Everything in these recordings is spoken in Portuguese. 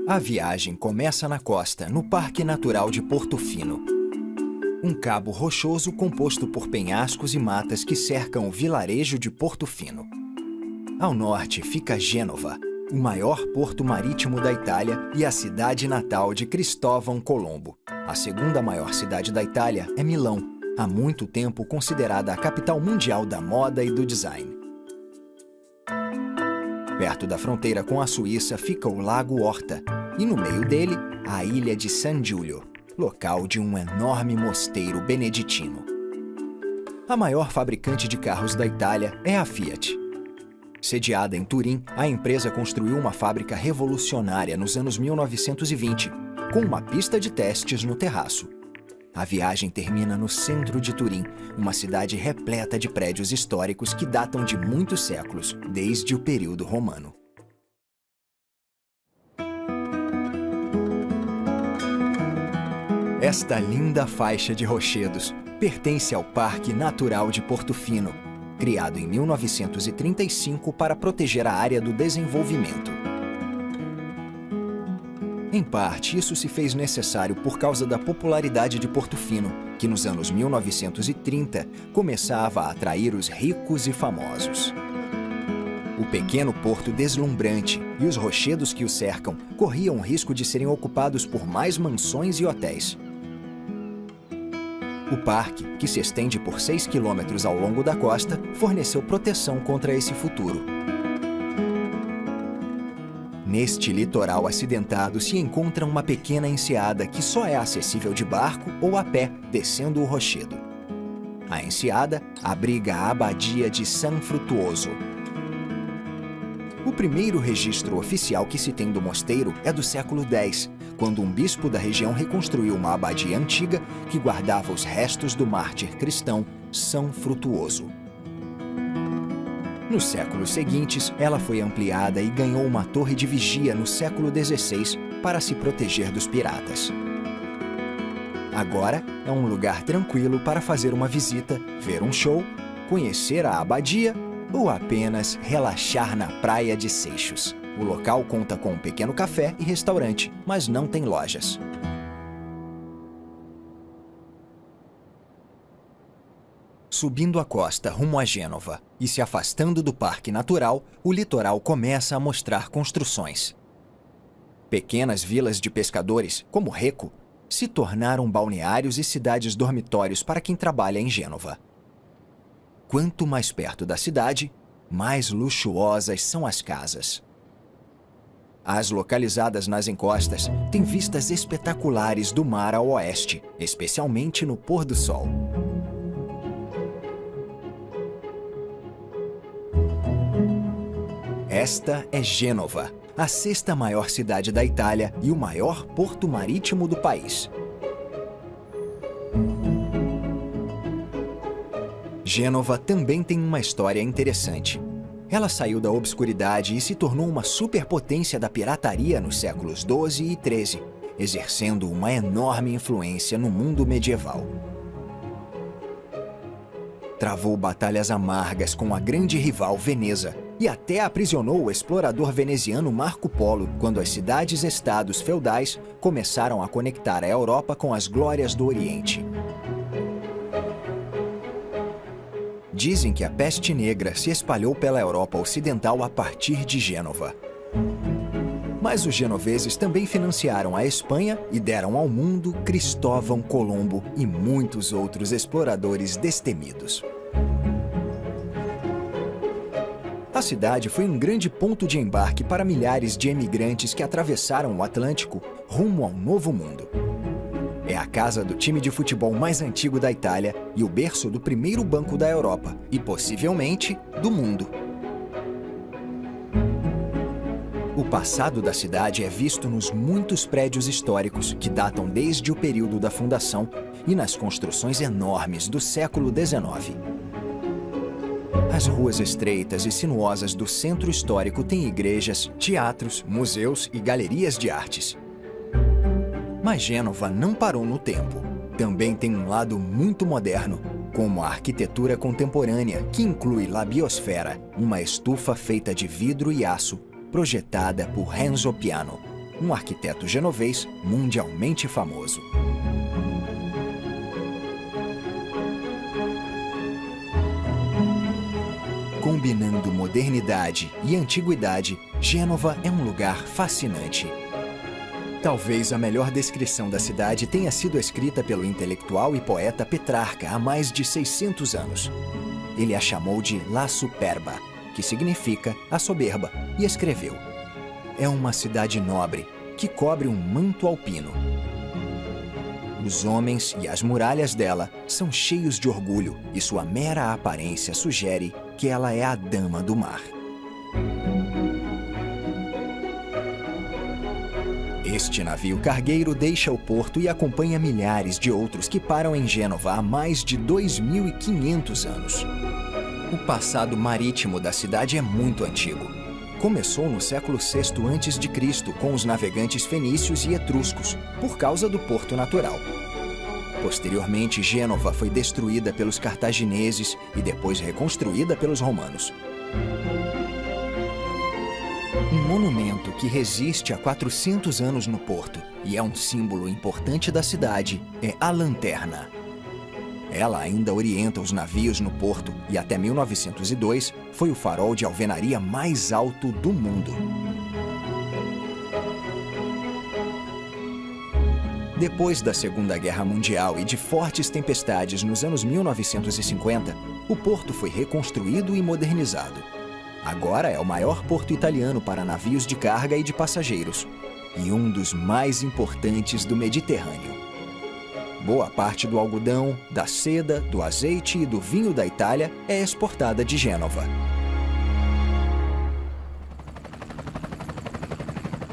A viagem começa na costa, no Parque Natural de Portofino. Um cabo rochoso composto por penhascos e matas que cercam o vilarejo de Portofino. Ao norte fica Gênova, o maior porto marítimo da Itália e a cidade natal de Cristóvão Colombo. A segunda maior cidade da Itália é Milão, há muito tempo considerada a capital mundial da moda e do design. Perto da fronteira com a Suíça fica o Lago Horta, e no meio dele, a ilha de San Giulio, local de um enorme mosteiro beneditino. A maior fabricante de carros da Itália é a Fiat. Sediada em Turim, a empresa construiu uma fábrica revolucionária nos anos 1920, com uma pista de testes no terraço. A viagem termina no centro de Turim, uma cidade repleta de prédios históricos que datam de muitos séculos, desde o período romano. Esta linda faixa de rochedos pertence ao Parque Natural de Portofino, criado em 1935 para proteger a área do desenvolvimento. Em parte, isso se fez necessário por causa da popularidade de Portofino, que nos anos 1930 começava a atrair os ricos e famosos. O pequeno porto deslumbrante e os rochedos que o cercam corriam o risco de serem ocupados por mais mansões e hotéis. O parque, que se estende por 6 quilômetros ao longo da costa, forneceu proteção contra esse futuro. Neste litoral acidentado se encontra uma pequena enseada que só é acessível de barco ou a pé, descendo o rochedo. A enseada abriga a abadia de San Frutuoso. O primeiro registro oficial que se tem do mosteiro é do século X, quando um bispo da região reconstruiu uma abadia antiga que guardava os restos do mártir cristão São Frutuoso. Nos séculos seguintes, ela foi ampliada e ganhou uma torre de vigia no século XVI para se proteger dos piratas. Agora é um lugar tranquilo para fazer uma visita, ver um show, conhecer a abadia ou apenas relaxar na praia de Seixos. O local conta com um pequeno café e restaurante, mas não tem lojas. Subindo a costa rumo a Gênova e se afastando do Parque Natural, o litoral começa a mostrar construções. Pequenas vilas de pescadores, como Recco, se tornaram balneários e cidades dormitórios para quem trabalha em Gênova. Quanto mais perto da cidade, mais luxuosas são as casas. As localizadas nas encostas têm vistas espetaculares do mar ao oeste, especialmente no pôr do sol. Esta é Gênova, a sexta maior cidade da Itália e o maior porto marítimo do país. Gênova também tem uma história interessante. Ela saiu da obscuridade e se tornou uma superpotência da pirataria nos séculos XII e XIII, exercendo uma enorme influência no mundo medieval. Travou batalhas amargas com a grande rival Veneza e até aprisionou o explorador veneziano Marco Polo quando as cidades-estados feudais começaram a conectar a Europa com as glórias do Oriente. Dizem que a peste negra se espalhou pela Europa Ocidental a partir de Gênova. Mas os genoveses também financiaram a Espanha e deram ao mundo Cristóvão Colombo e muitos outros exploradores destemidos. A cidade foi um grande ponto de embarque para milhares de emigrantes que atravessaram o Atlântico rumo ao Novo Mundo. É a casa do time de futebol mais antigo da Itália e o berço do primeiro banco da Europa e, possivelmente, do mundo. O passado da cidade é visto nos muitos prédios históricos que datam desde o período da fundação e nas construções enormes do século XIX. As ruas estreitas e sinuosas do centro histórico têm igrejas, teatros, museus e galerias de artes. Mas Gênova não parou no tempo. Também tem um lado muito moderno, como a arquitetura contemporânea, que inclui La Biosfera, uma estufa feita de vidro e aço, projetada por Renzo Piano. um arquiteto genovês mundialmente famoso. Combinando modernidade e antiguidade, Gênova é um lugar fascinante. Talvez a melhor descrição da cidade tenha sido escrita pelo intelectual e poeta Petrarca há mais de 600 anos. Ele a chamou de La Superba, que significa a soberba, e escreveu: é uma cidade nobre, que cobre um manto alpino. Os homens e as muralhas dela são cheios de orgulho e sua mera aparência sugere que ela é a dama do mar. Este navio cargueiro deixa o porto e acompanha milhares de outros que param em Gênova há mais de 2.500 anos. O passado marítimo da cidade é muito antigo. Começou no século VI a.C. com os navegantes fenícios e etruscos, por causa do porto natural. Posteriormente, Gênova foi destruída pelos cartagineses e depois reconstruída pelos romanos. Um monumento que resiste há 400 anos no porto e é um símbolo importante da cidade é a lanterna. Ela ainda orienta os navios no porto e até 1902 foi o farol de alvenaria mais alto do mundo. Depois da Segunda Guerra Mundial e de fortes tempestades nos anos 1950, o porto foi reconstruído e modernizado. Agora é o maior porto italiano para navios de carga e de passageiros, e um dos mais importantes do Mediterrâneo. Boa parte do algodão, da seda, do azeite e do vinho da Itália é exportada de Gênova.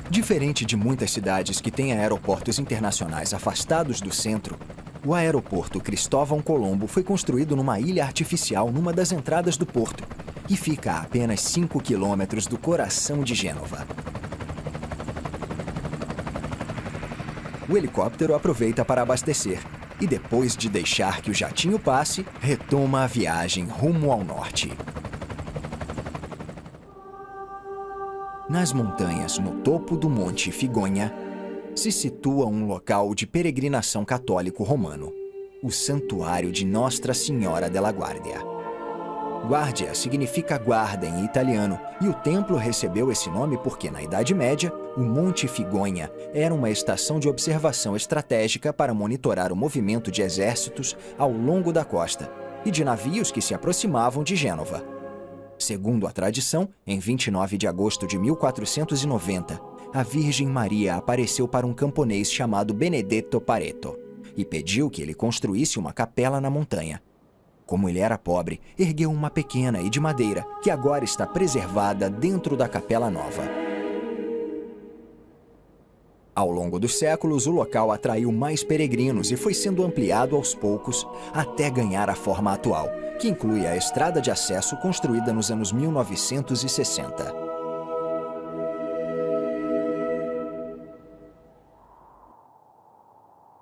Diferente de muitas cidades que têm aeroportos internacionais afastados do centro, o aeroporto Cristóvão Colombo foi construído numa ilha artificial numa das entradas do porto e fica a apenas 5 quilômetros do coração de Gênova. O helicóptero aproveita para abastecer e, depois de deixar que o jatinho passe, retoma a viagem rumo ao norte. Nas montanhas, no topo do Monte Figonha, se situa um local de peregrinação católico romano, o Santuário de Nostra Senhora della Guardia. Guardia significa guarda em italiano e o templo recebeu esse nome porque, na Idade Média, o Monte Figonha era uma estação de observação estratégica para monitorar o movimento de exércitos ao longo da costa e de navios que se aproximavam de Gênova. Segundo a tradição, em 29 de agosto de 1490, a Virgem Maria apareceu para um camponês chamado Benedetto Pareto e pediu que ele construísse uma capela na montanha. Como ele era pobre, ergueu uma pequena e de madeira, que agora está preservada dentro da capela nova. Ao longo dos séculos, o local atraiu mais peregrinos e foi sendo ampliado aos poucos até ganhar a forma atual, que inclui a estrada de acesso construída nos anos 1960.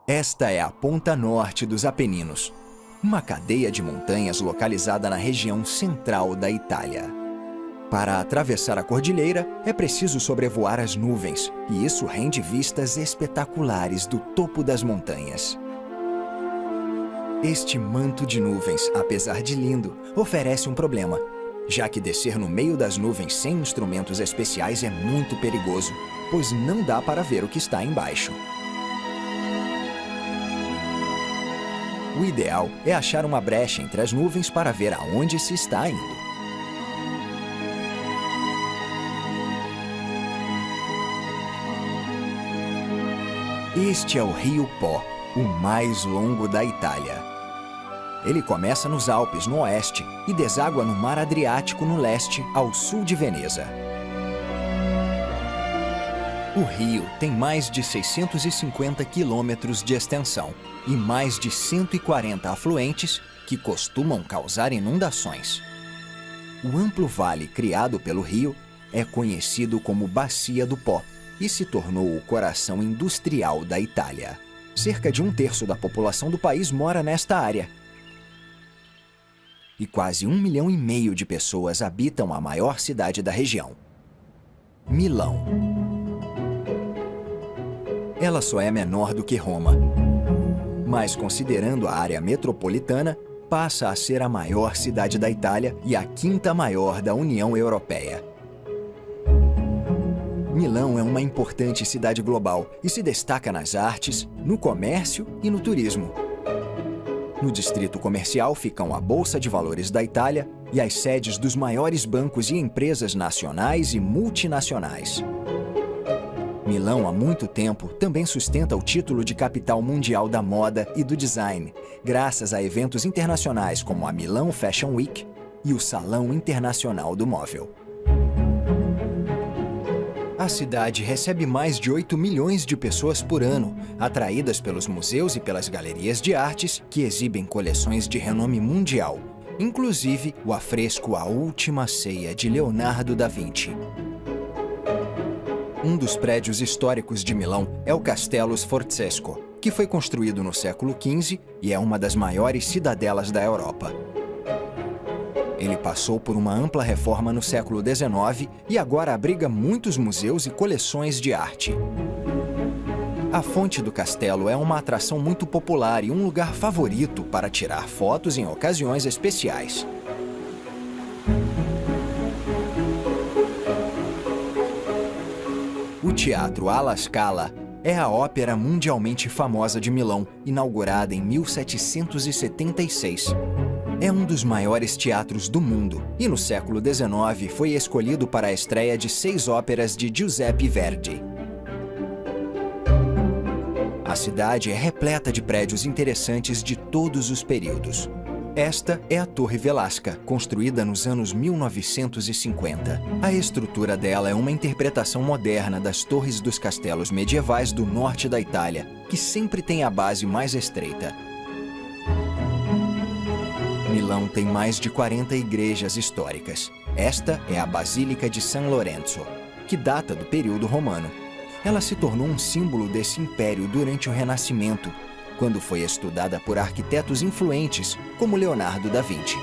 Esta é a ponta norte dos Apeninos, uma cadeia de montanhas localizada na região central da Itália. Para atravessar a cordilheira, é preciso sobrevoar as nuvens, e isso rende vistas espetaculares do topo das montanhas. Este manto de nuvens, apesar de lindo, oferece um problema, já que descer no meio das nuvens sem instrumentos especiais é muito perigoso, pois não dá para ver o que está embaixo. O ideal é achar uma brecha entre as nuvens para ver aonde se está indo. Este é o Rio Po, o mais longo da Itália. Ele começa nos Alpes, no oeste, e deságua no Mar Adriático, no leste, ao sul de Veneza. O rio tem mais de 650 quilômetros de extensão e mais de 140 afluentes que costumam causar inundações. O amplo vale criado pelo rio é conhecido como Bacia do Po e se tornou o coração industrial da Itália. Cerca de 1/3 da população do país mora nesta área. E quase 1,5 milhão de pessoas habitam a maior cidade da região, Milão. Ela só é menor do que Roma, mas considerando a área metropolitana, passa a ser a maior cidade da Itália e a quinta maior da União Europeia. Milão é uma importante cidade global e se destaca nas artes, no comércio e no turismo. No distrito comercial ficam a Bolsa de Valores da Itália e as sedes dos maiores bancos e empresas nacionais e multinacionais. Milão, há muito tempo, também sustenta o título de capital mundial da moda e do design, graças a eventos internacionais como a Milão Fashion Week e o Salão Internacional do Móvel. A cidade recebe mais de 8 milhões de pessoas por ano, atraídas pelos museus e pelas galerias de artes que exibem coleções de renome mundial, inclusive o afresco A Última Ceia de Leonardo da Vinci. Um dos prédios históricos de Milão é o Castello Sforzesco, que foi construído no século XV e é uma das maiores cidadelas da Europa. Ele passou por uma ampla reforma no século XIX e agora abriga muitos museus e coleções de arte. A fonte do castelo é uma atração muito popular e um lugar favorito para tirar fotos em ocasiões especiais. O Teatro alla Scala é a ópera mundialmente famosa de Milão, inaugurada em 1776. É um dos maiores teatros do mundo e, no século XIX, foi escolhido para a estreia de 6 óperas de Giuseppe Verdi. A cidade é repleta de prédios interessantes de todos os períodos. Esta é a Torre Velasca, construída nos anos 1950. A estrutura dela é uma interpretação moderna das torres dos castelos medievais do norte da Itália, que sempre tem a base mais estreita. Milão tem mais de 40 igrejas históricas. Esta é a Basílica de San Lorenzo, que data do período romano. Ela se tornou um símbolo desse império durante o Renascimento, quando foi estudada por arquitetos influentes como Leonardo da Vinci.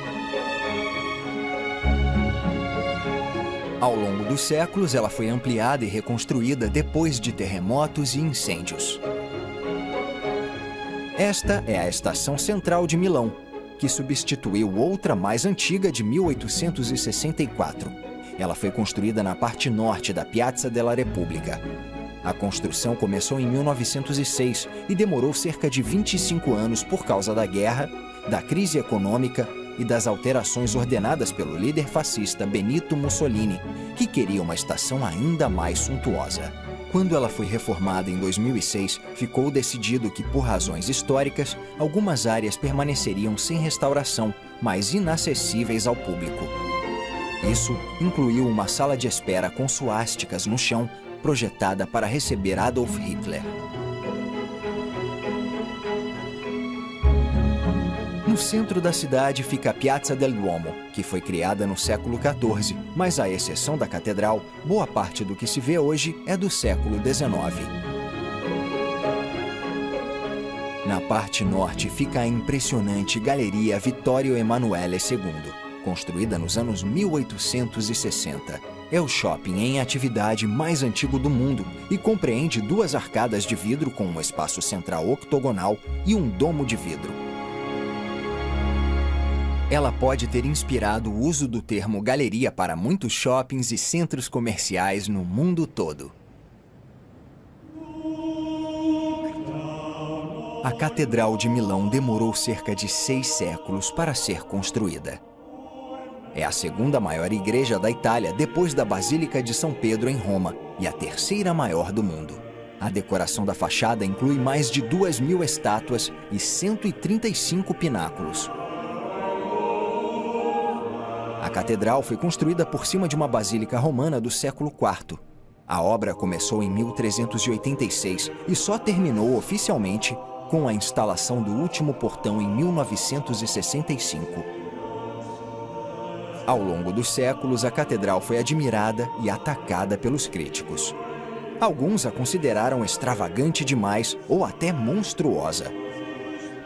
Ao longo dos séculos, ela foi ampliada e reconstruída depois de terremotos e incêndios. Esta é a Estação Central de Milão, que substituiu outra mais antiga de 1864. Ela foi construída na parte norte da Piazza della Repubblica. A construção começou em 1906 e demorou cerca de 25 anos por causa da guerra, da crise econômica e das alterações ordenadas pelo líder fascista Benito Mussolini, que queria uma estação ainda mais suntuosa. Quando ela foi reformada em 2006, ficou decidido que, por razões históricas, algumas áreas permaneceriam sem restauração, mas inacessíveis ao público. Isso incluiu uma sala de espera com suásticas no chão, projetada para receber Adolf Hitler. No centro da cidade fica a Piazza del Duomo, que foi criada no século XIV, mas à exceção da catedral, boa parte do que se vê hoje é do século XIX. Na parte norte fica a impressionante Galeria Vittorio Emanuele II, construída nos anos 1860. É o shopping em atividade mais antigo do mundo e compreende 2 arcadas de vidro com um espaço central octogonal e um domo de vidro. Ela pode ter inspirado o uso do termo galeria para muitos shoppings e centros comerciais no mundo todo. A Catedral de Milão demorou cerca de 6 séculos para ser construída. É a segunda maior igreja da Itália depois da Basílica de São Pedro em Roma e a terceira maior do mundo. A decoração da fachada inclui mais de 2.000 estátuas e 135 pináculos. A catedral foi construída por cima de uma basílica romana do século IV. A obra começou em 1386 e só terminou oficialmente com a instalação do último portão em 1965. Ao longo dos séculos, a catedral foi admirada e atacada pelos críticos. Alguns a consideraram extravagante demais ou até monstruosa.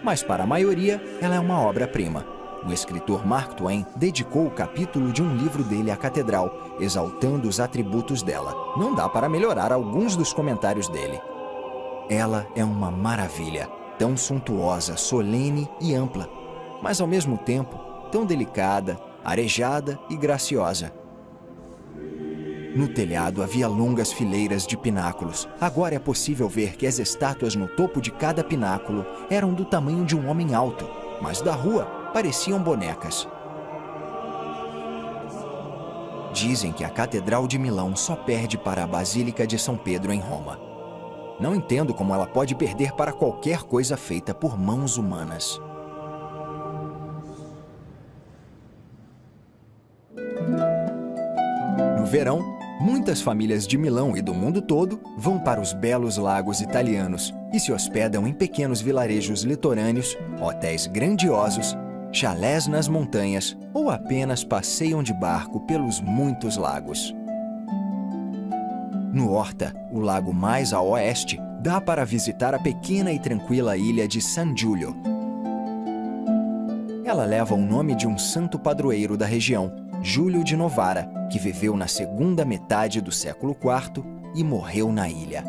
Mas para a maioria, ela é uma obra-prima. O escritor Mark Twain dedicou o capítulo de um livro dele à catedral, exaltando os atributos dela. Não dá para melhorar alguns dos comentários dele. Ela é uma maravilha, tão suntuosa, solene e ampla, mas ao mesmo tempo tão delicada, arejada e graciosa. No telhado havia longas fileiras de pináculos. Agora é possível ver que as estátuas no topo de cada pináculo eram do tamanho de um homem alto, mas da rua pareciam bonecas. Dizem que a Catedral de Milão só perde para a Basílica de São Pedro em Roma. Não entendo como ela pode perder para qualquer coisa feita por mãos humanas. No verão, muitas famílias de Milão e do mundo todo vão para os belos lagos italianos e se hospedam em pequenos vilarejos litorâneos, hotéis grandiosos, chalés nas montanhas ou apenas passeiam de barco pelos muitos lagos. No Horta, o lago mais a oeste, dá para visitar a pequena e tranquila ilha de San Giulio. Ela leva o nome de um santo padroeiro da região, Júlio de Novara, que viveu na segunda metade do século IV e morreu na ilha.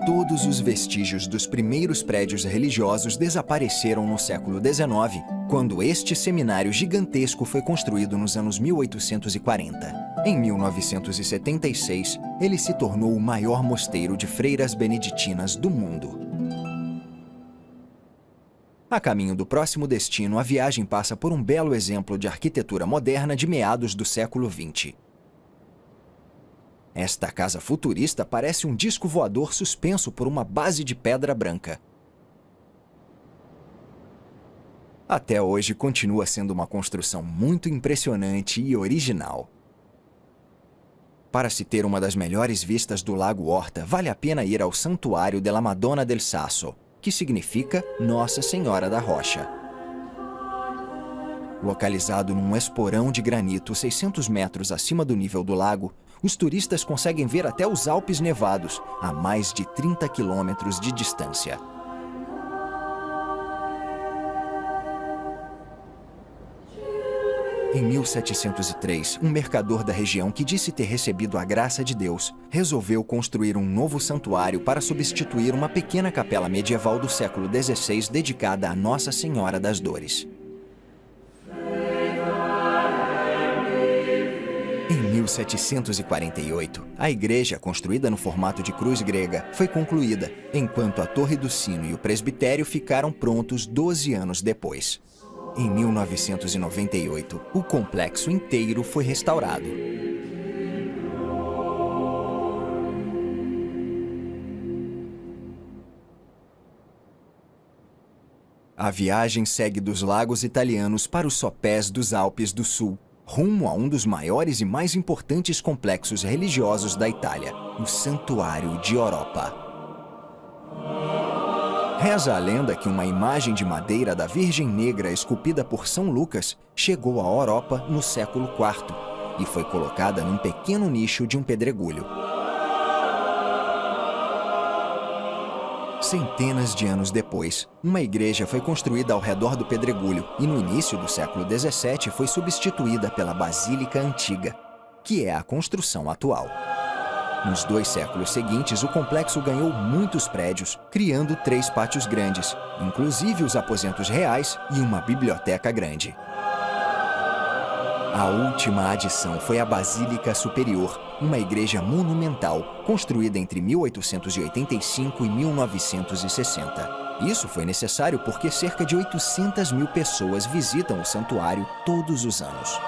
Todos os vestígios dos primeiros prédios religiosos desapareceram no século XIX, quando este seminário gigantesco foi construído nos anos 1840. Em 1976, ele se tornou o maior mosteiro de freiras beneditinas do mundo. A caminho do próximo destino, a viagem passa por um belo exemplo de arquitetura moderna de meados do século XX. Esta casa futurista parece um disco voador suspenso por uma base de pedra branca. Até hoje, continua sendo uma construção muito impressionante e original. Para se ter uma das melhores vistas do Lago Horta, vale a pena ir ao Santuário della Madonna del Sasso, que significa Nossa Senhora da Rocha. Localizado num esporão de granito 600 metros acima do nível do lago, os turistas conseguem ver até os Alpes nevados, a mais de 30 quilômetros de distância. Em 1703, um mercador da região que disse ter recebido a graça de Deus, resolveu construir um novo santuário para substituir uma pequena capela medieval do século XVI dedicada a Nossa Senhora das Dores. Em 1748, a igreja, construída no formato de cruz grega, foi concluída, enquanto a Torre do Sino e o presbitério ficaram prontos 12 anos depois. Em 1998, o complexo inteiro foi restaurado. A viagem segue dos lagos italianos para os sopés dos Alpes do Sul, rumo a um dos maiores e mais importantes complexos religiosos da Itália, o Santuário de Oropa. Reza a lenda que uma imagem de madeira da Virgem Negra esculpida por São Lucas chegou a Oropa no século IV e foi colocada num pequeno nicho de um pedregulho. Centenas de anos depois, uma igreja foi construída ao redor do pedregulho e no início do século XVII foi substituída pela Basílica Antiga, que é a construção atual. Nos 2 séculos seguintes, o complexo ganhou muitos prédios, criando 3 pátios grandes, inclusive os aposentos reais e uma biblioteca grande. A última adição foi a Basílica Superior, uma igreja monumental, construída entre 1885 e 1960. Isso foi necessário porque cerca de 800 mil pessoas visitam o santuário todos os anos.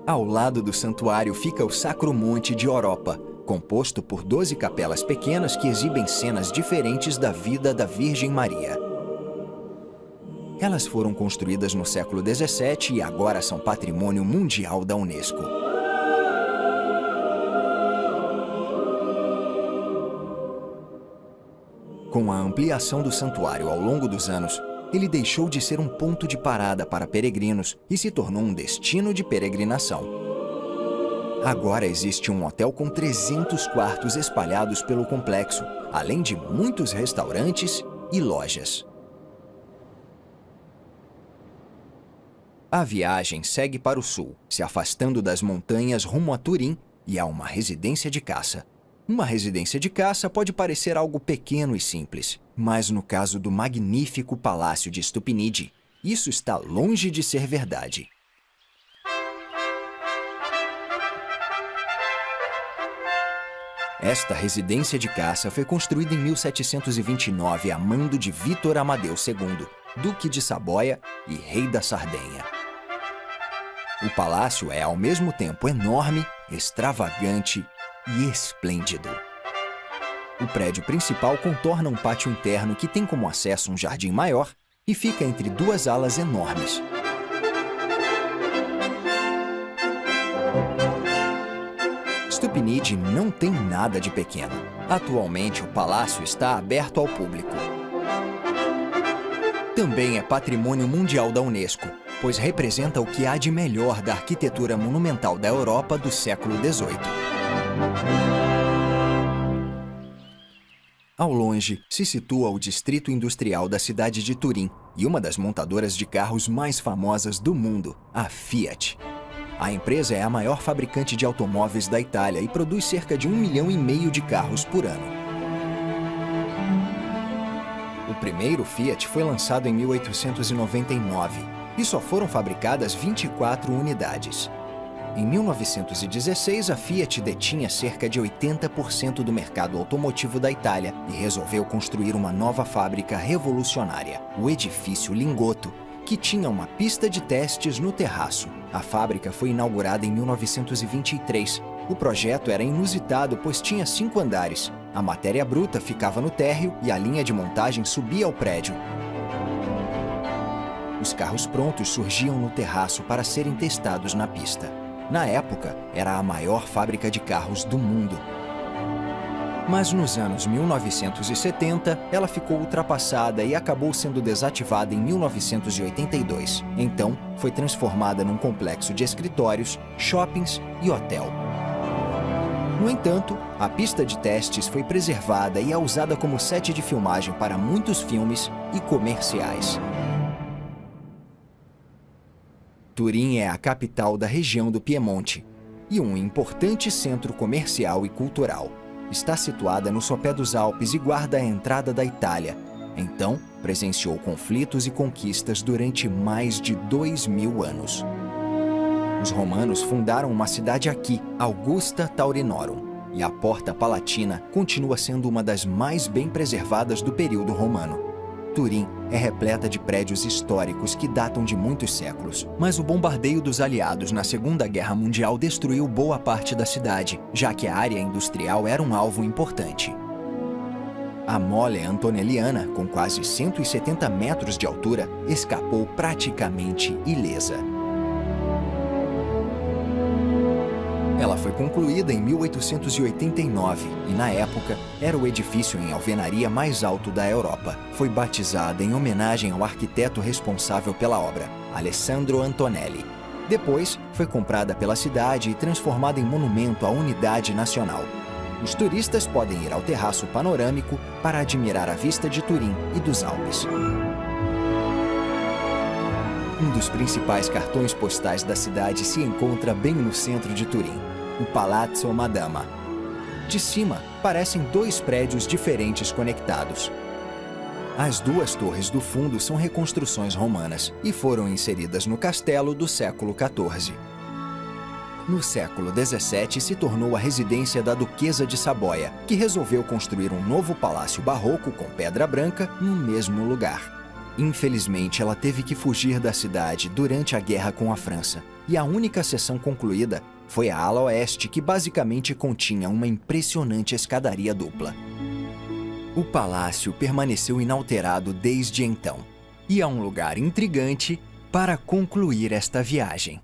Ao lado do santuário fica o Sacro Monte de Oropa, composto por 12 capelas pequenas que exibem cenas diferentes da vida da Virgem Maria. Elas foram construídas no século XVII e agora são patrimônio mundial da Unesco. Com a ampliação do santuário ao longo dos anos, ele deixou de ser um ponto de parada para peregrinos e se tornou um destino de peregrinação. Agora existe um hotel com 300 quartos espalhados pelo complexo, além de muitos restaurantes e lojas. A viagem segue para o sul, se afastando das montanhas rumo a Turim e há uma residência de caça. Uma residência de caça pode parecer algo pequeno e simples, mas no caso do magnífico Palácio de Stupinigi, isso está longe de ser verdade. Esta residência de caça foi construída em 1729 a mando de Vítor Amadeu II, Duque de Saboia e Rei da Sardenha. O palácio é ao mesmo tempo enorme, extravagante e esplêndido. O prédio principal contorna um pátio interno que tem como acesso um jardim maior e fica entre duas alas enormes. Stupinigi não tem nada de pequeno. Atualmente, o palácio está aberto ao público. Também é patrimônio mundial da Unesco, pois representa o que há de melhor da arquitetura monumental da Europa do século XVIII. Ao longe, se situa o distrito industrial da cidade de Turim e uma das montadoras de carros mais famosas do mundo, a Fiat. A empresa é a maior fabricante de automóveis da Itália e produz cerca de 1,5 milhão de carros por ano. O primeiro Fiat foi lançado em 1899 e só foram fabricadas 24 unidades. Em 1916, a Fiat detinha cerca de 80% do mercado automotivo da Itália e resolveu construir uma nova fábrica revolucionária, o Edifício Lingotto, que tinha uma pista de testes no terraço. A fábrica foi inaugurada em 1923. O projeto era inusitado, pois tinha 5 andares. A matéria bruta ficava no térreo e a linha de montagem subia ao prédio. Os carros prontos surgiam no terraço para serem testados na pista. Na época, era a maior fábrica de carros do mundo. Mas nos anos 1970, ela ficou ultrapassada e acabou sendo desativada em 1982. Então, foi transformada num complexo de escritórios, shoppings e hotel. No entanto, a pista de testes foi preservada e é usada como set de filmagem para muitos filmes e comerciais. Turim é a capital da região do Piemonte e um importante centro comercial e cultural. Está situada no sopé dos Alpes e guarda a entrada da Itália. Então, presenciou conflitos e conquistas durante mais de 2000 anos. Os romanos fundaram uma cidade aqui, Augusta Taurinorum, e a Porta Palatina continua sendo uma das mais bem preservadas do período romano. Turim é repleta de prédios históricos que datam de muitos séculos, mas o bombardeio dos aliados na Segunda Guerra Mundial destruiu boa parte da cidade, já que a área industrial era um alvo importante. A Mole Antonelliana, com quase 170 metros de altura, escapou praticamente ilesa. Ela foi concluída em 1889 e, na época, era o edifício em alvenaria mais alto da Europa. Foi batizada em homenagem ao arquiteto responsável pela obra, Alessandro Antonelli. Depois, foi comprada pela cidade e transformada em monumento à unidade nacional. Os turistas podem ir ao terraço panorâmico para admirar a vista de Turim e dos Alpes. Um dos principais cartões postais da cidade se encontra bem no centro de Turim, o Palazzo Madama. De cima, parecem 2 prédios diferentes conectados. As 2 torres do fundo são reconstruções romanas e foram inseridas no castelo do século XIV. No século XVII se tornou a residência da Duquesa de Saboia, que resolveu construir um novo palácio barroco com pedra branca no mesmo lugar. Infelizmente, ela teve que fugir da cidade durante a guerra com a França, e a única seção concluída foi a ala oeste, que basicamente continha uma impressionante escadaria dupla. O palácio permaneceu inalterado desde então, e é um lugar intrigante para concluir esta viagem.